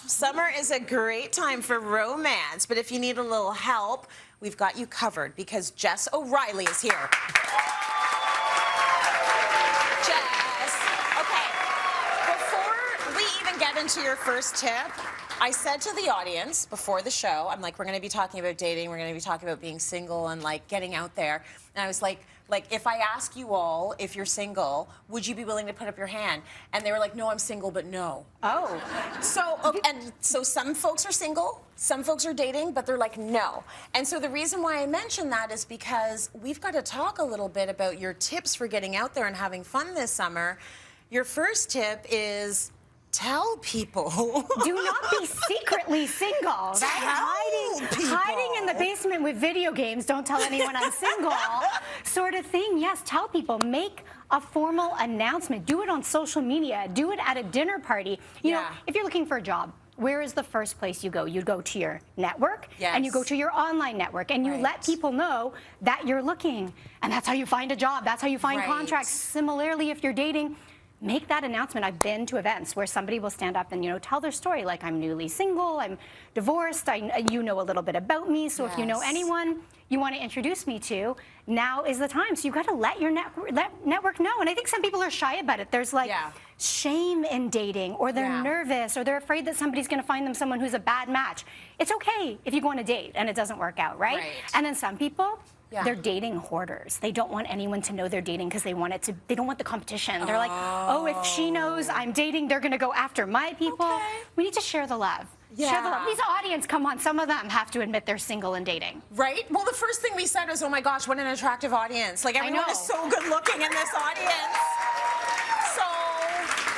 Summer is a great time for romance, but if you need a little help, we've got you covered because Jess O'Reilly is here. Jess, okay, before we even get into your first tip, I said to the audience before the show, I'm like, we're going to be talking about dating, we're going to be talking about being single and like getting out there. And I was like, if I ask you all if you're single, would you be willing to put up your hand? And they were like, no, I'm single, but no. Oh. So some folks are single, some folks are dating, but they're like, no. And so the reason why I mention that is because we've got to talk a little bit about your tips for getting out there and having fun this summer. Your first tip is tell people. Do not be secretly single. Hiding in the basement with video games, don't tell anyone I'm single, sort of thing. Yes, tell people. Make a formal announcement. Do it on social media. Do it at a dinner party. You know, if you're looking for a job, where is the first place you go? You go to your network, and you go to your online network, and you let people know that you're looking. And that's how you find a job. That's how you find contracts. Similarly, if you're dating, make that announcement. I've been to events where somebody will stand up and, you know, tell their story, like, I'm newly single, I'm divorced, you know a little bit about me, so if you know anyone you want to introduce me to, now is the time. So you've got to let your network know. And I think some people are shy about it. There's like shame in dating, or they're nervous, or they're afraid that somebody's going to find them someone who's a bad match. It's okay if you go on a date and it doesn't work out, right? And then some people, they're dating hoarders. They don't want anyone to know they're dating because they don't want the competition. They're like, oh, if she knows I'm dating, they're gonna go after my people. We need to share the love. Share the love. These audience, come on, some of them have to admit they're single and dating. Right? Well, the first thing we said was, oh my gosh, what an attractive audience. Like, everyone is so good looking in this audience. So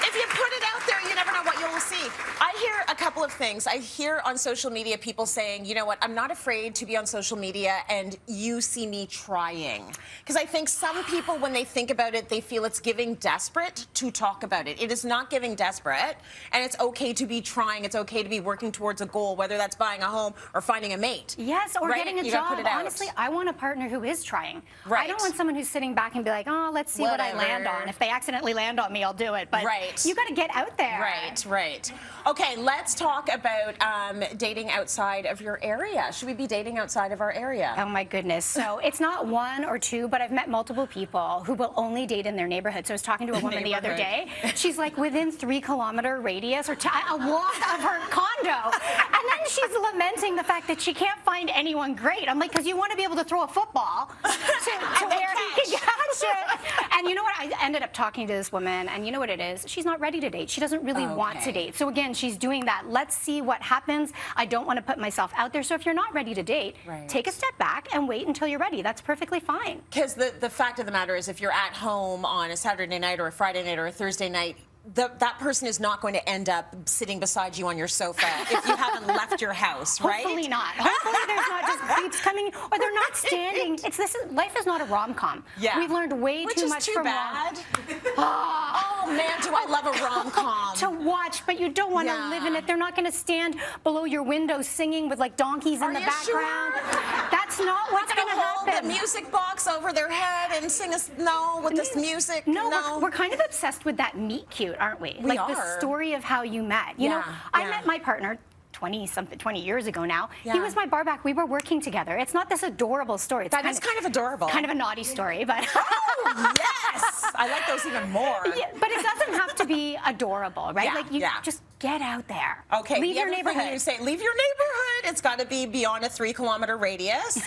if you put it out there, you never know what you'll see. I hear a couple of things. I hear on social media people saying, you know what, I'm not afraid to be on social media and you see me trying. Because I think some people, when they think about it, they feel it's giving desperate to talk about it. It is not giving desperate, and it's okay to be trying. It's okay to be working towards a goal, whether that's buying a home or finding a mate. Yes, or getting a job. Honestly, I want a partner who is trying. I don't want someone who's sitting back and be like, oh, let's see what I land on. If they accidentally land on me, I'll do it. But you got to get out there. Right. Okay, let's talk about dating outside of your area. Should we be dating outside of our area? Oh my goodness. So it's not one or two, but I've met multiple people who will only date in their neighborhood. So I was talking to a woman the other day. She's like within 3-kilometer radius or a walk of her condo. And then she's lamenting the fact that she can't find anyone great. I'm like, because you want to be able to throw a football to where he can catch it. And you know what? I ended up talking to this woman, and you know what it is? She's not ready to date. She doesn't really want to date. So again, she's doing that. Let's see what happens. I don't want to put myself out there. So if you're not ready to date, take a step back and wait until you're ready. That's perfectly fine. Because the fact of the matter is, if you're at home on a Saturday night or a Friday night or a Thursday night, that person is not going to end up sitting beside you on your sofa if you haven't left your house, right? Hopefully not. Hopefully there's not just beeps coming, or they're not standing. Life is not a rom-com. We've learned way too much from bad. Oh man, do I love a rom-com. To watch, but you don't want to live in it. They're not going to stand below your window singing with like donkeys in the background. That's not what's going to happen. Hold the music box over their head and sing us with this music. No, we're kind of obsessed with that meet cute, aren't we? Like the story of how you met. You know, I met my partner 20 years ago now. He was my bar back. We were working together. It's not this adorable story. That is kind of adorable. Kind of a naughty story, but oh yes, I like those even more. But it doesn't have to be adorable, right? Like you just get out there. Okay, leave your neighborhood. You say leave your neighborhood. It's got to be beyond a 3-kilometer radius.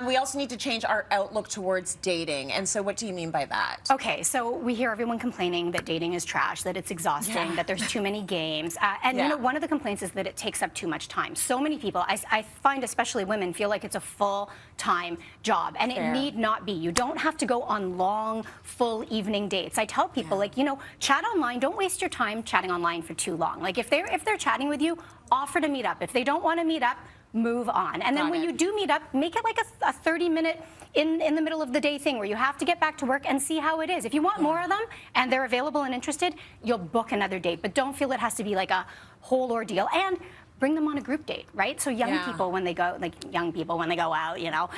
We also need to change our outlook towards dating. And so, what do you mean by that? Okay, so we hear everyone complaining that dating is trash, that it's exhausting, that there's too many games, and you know, one of the complaints is that it takes up too much time. So many people, I find especially women, feel like it's a full-time job, and it need not be. You don't have to go on long, full evening dates. I tell people, like, you know, chat online. Don't waste your time chatting online for too long. Like, if they're chatting with you, offer to meet up. If they don't want to meet up, move on. And then when you do meet up, make it like a 30-minute in the middle of the day thing where you have to get back to work and see how it is. If you want more of them and they're available and interested, you'll book another date. But don't feel it has to be like a whole ordeal. And bring them on a group date, right? So young people when they go, like young people when they go out, you know,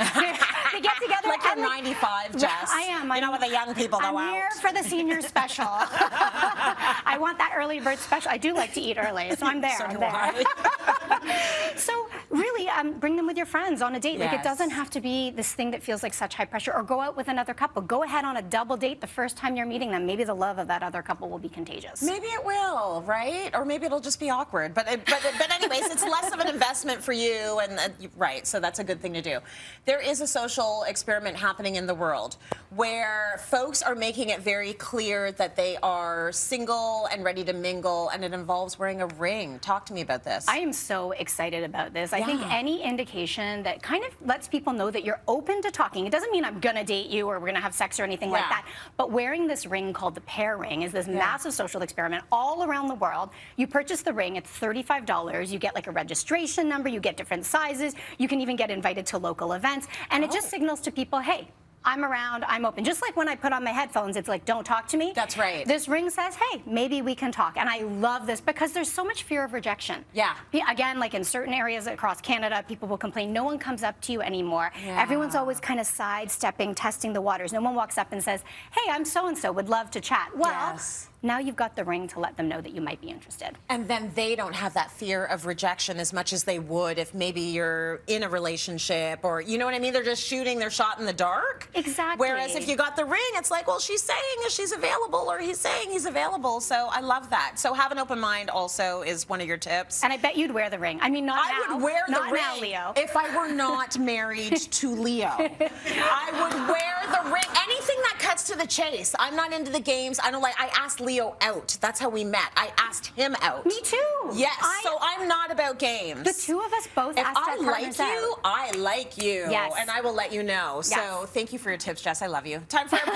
they get together. Like you're 95, Jess. I am. You know what the young people go out. I'm here for the senior special. I want that early bird special. I do like to eat early, so I'm there. So I'm do there. I. So really, bring them with your friends on a date. Like, it Yes. doesn't have to be this thing that feels like such high pressure. Or go out with another couple. Go ahead on a double date the first time you're meeting them. Maybe the love of that other couple will be contagious. Maybe it will, right? Or maybe it'll just be awkward. But anyways, it's less of an investment for you, and right. So that's a good thing to do. There is a social experiment happening in the world where folks are making it very clear that they are single and ready to mingle, and it involves wearing a ring. Talk to me about this. I am so excited about this. I think any indication that kind of lets people know that you're open to talking. It doesn't mean I'm gonna date you or we're gonna have sex or anything like that. But wearing this ring called the pair ring is this massive social experiment all around the world. You purchase the ring, it's $35. You get like a registration number, you get different sizes, you can even get invited to local events, and it just signals to people, hey, I'm around, I'm open. Just like when I put on my headphones, it's like, don't talk to me. That's right. This ring says, hey, maybe we can talk. And I love this because there's so much fear of rejection. Yeah. Again, like in certain areas across Canada, people will complain, no one comes up to you anymore. Yeah. Everyone's always kind of sidestepping, testing the waters. No one walks up and says, hey, I'm so-and-so, would love to chat. Well, now you've got the ring to let them know that you might be interested. And then they don't have that fear of rejection as much as they would if maybe you're in a relationship, or, you know what I mean? They're just shooting their shot in the dark. Exactly. Whereas if you got the ring, it's like, well, she's saying she's available, or he's saying he's available. So I love that. So have an open mind also is one of your tips. And I bet you'd wear the ring. I mean, not now. I would wear the ring now, Leo. if I were not married to Leo. I would wear the ring. Anything that cuts to the chase. I'm not into the games. I don't like. I asked Leo out. That's how we met. I asked him out. Me too. Yes. So I'm not about games. The two of us both asked our partners out. I like you. Yes. And I will let you know. Yes. So thank you for your tips, Jess. I love you. Time for a break.